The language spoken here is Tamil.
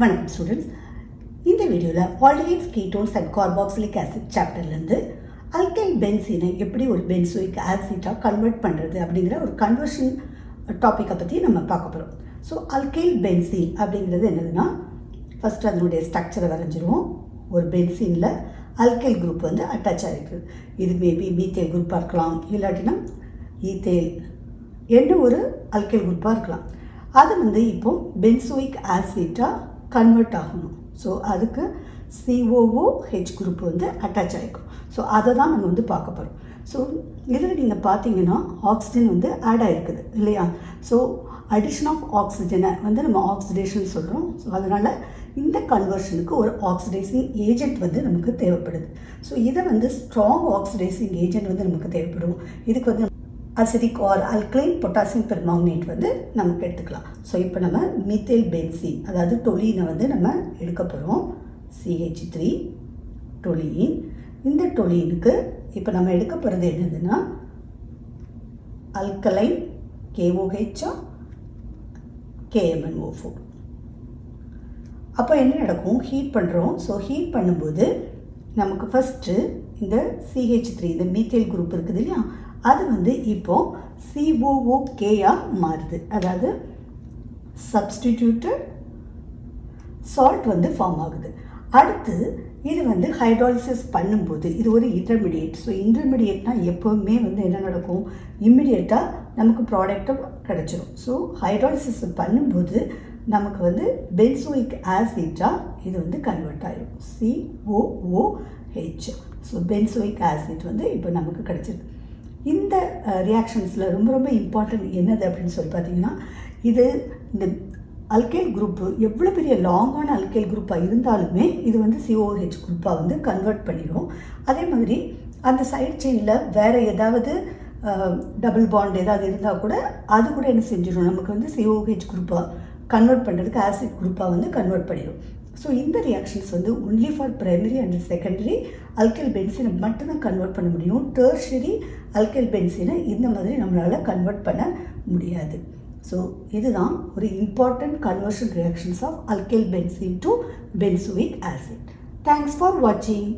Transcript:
வணக்கம் ஸ்டூடெண்ட்ஸ். இந்த வீடியோவில் aldehydes, ketones and carboxylic acid சாப்டர்லேருந்து அல்கைல் பென்சீனை எப்படி ஒரு பென்சோயிக் ஆசிட்டாக கன்வெர்ட் பண்ணுறது அப்படிங்கிற ஒரு கன்வர்ஷன் டாப்பிக்கை பற்றி நம்ம பார்க்க போகிறோம். ஸோ அல்கைல் பென்சீன் அப்படிங்கிறது என்னதுன்னா, ஃபஸ்ட்டு அதனுடைய ஸ்ட்ரக்சரை வரைஞ்சிருவோம். ஒரு பென்சீனில் அல்கைல் குரூப் வந்து அட்டாச் ஆகிருக்குது. இது மேபி மீத்தேல் குரூப்பாக இருக்கலாம், இல்லாட்டினா ஈத்தேல் என்ன ஒரு அல்கைல் குரூப்பாக இருக்கலாம். அது வந்து இப்போது பென்சோயிக் ஆசிட்டாக கன்வெர்ட் ஆகணும். ஸோ அதுக்கு COOH குரூப் வந்து அட்டாச் ஆகிருக்கும். ஸோ அதை தான் நம்ம வந்து பார்க்க போகிறோம். ஸோ இதில் நீங்கள் பார்த்தீங்கன்னா ஆக்சிஜன் வந்து ஆட் ஆகிருக்குது இல்லையா. ஸோ அடிஷன் ஆஃப் ஆக்சிஜனை வந்து நம்ம ஆக்சிடேஷன் சொல்கிறோம். ஸோ அதனால் இந்த கன்வர்ஷனுக்கு ஒரு ஆக்சிடைசிங் ஏஜென்ட் வந்து நமக்கு தேவைப்படுது. ஸோ இதை வந்து ஸ்ட்ராங் ஆக்சிடைசிங் ஏஜென்ட் வந்து நமக்கு தேவைப்படும். இதுக்கு வந்து acidic or alkaline potassium permanganate வந்து நமக்கு எடுத்துக்கலாம். ஸோ இப்போ நம்ம மீத்தேல் பென்சீன், அதாவது டொலீனை வந்து நம்ம எடுக்க போகிறோம். CH3 டொலீன். இந்த டொலீனுக்கு இப்போ நம்ம எடுக்க போகிறது என்னதுன்னா அல்கலைன் KOH KMnO4. அப்போ என்ன நடக்கும், ஹீட் பண்ணுறோம். ஸோ ஹீட் பண்ணும்போது நமக்கு ஃபஸ்ட்டு இந்த CH3 இந்த மீத்தேல் குரூப் இருக்குது இல்லையா, அது வந்து இப்போது COOKஆக மாறுது. அதாவது சப்ஸ்டிடியூட்டட் சால்ட் வந்து ஃபார்ம் ஆகுது. அடுத்து இது வந்து ஹைட்ராலிசிஸ் பண்ணும்போது இது ஒரு இன்டர்மீடியேட். ஸோ இன்டர்மீடியேட்னால் எப்போவுமே வந்து என்ன நடக்கும், இம்மிடியேட்டாக நமக்கு ப்ராடக்டாக கிடச்சிரும். ஸோ ஹைட்ராலிசிஸ் பண்ணும்போது நமக்கு வந்து பென்சோயிக் ஆசிட்டாக இது வந்து கன்வெர்ட் ஆகிடும். COOH. ஸோ பென்சோயிக் ஆசிட் வந்து இப்போ நமக்கு கிடச்சிது. இந்த ரியாக்ஷன்ஸில் ரொம்ப ரொம்ப இம்பார்ட்டன்ட் என்னது அப்படின்னு சொல்லி பார்த்தீங்கன்னா, இது இந்த அல்கைல் குரூப்பு எவ்வளோ பெரிய லாங்கான அல்கைல் குரூப்பாக இருந்தாலுமே இது வந்து COOH குரூப்பாக வந்து கன்வெர்ட் பண்ணிடும். அதே மாதிரி அந்த சைட் செயினில் வேறு ஏதாவது டபுள் பாண்ட் ஏதாவது இருந்தால் கூட அது கூட என்ன செஞ்சிடும், நமக்கு வந்து COOH குரூப்பாக கன்வெர்ட் பண்ணுறதுக்கு ஆசிட் குரூப்பாக வந்து கன்வெர்ட் பண்ணிடும். ஸோ இந்த ரியாக்ஷன்ஸ் வந்து only for primary and secondary alkyl பென்சீனை மட்டும்தான் கன்வெர்ட் பண்ண முடியும். டெர்ஷரி அல்கைல் பென்சீனை இந்த மாதிரி நம்மளால் கன்வெர்ட் பண்ண முடியாது. ஸோ இதுதான் ஒரு important conversion reactions of alkyl benzene to benzoic acid. Thanks for வாட்சிங்.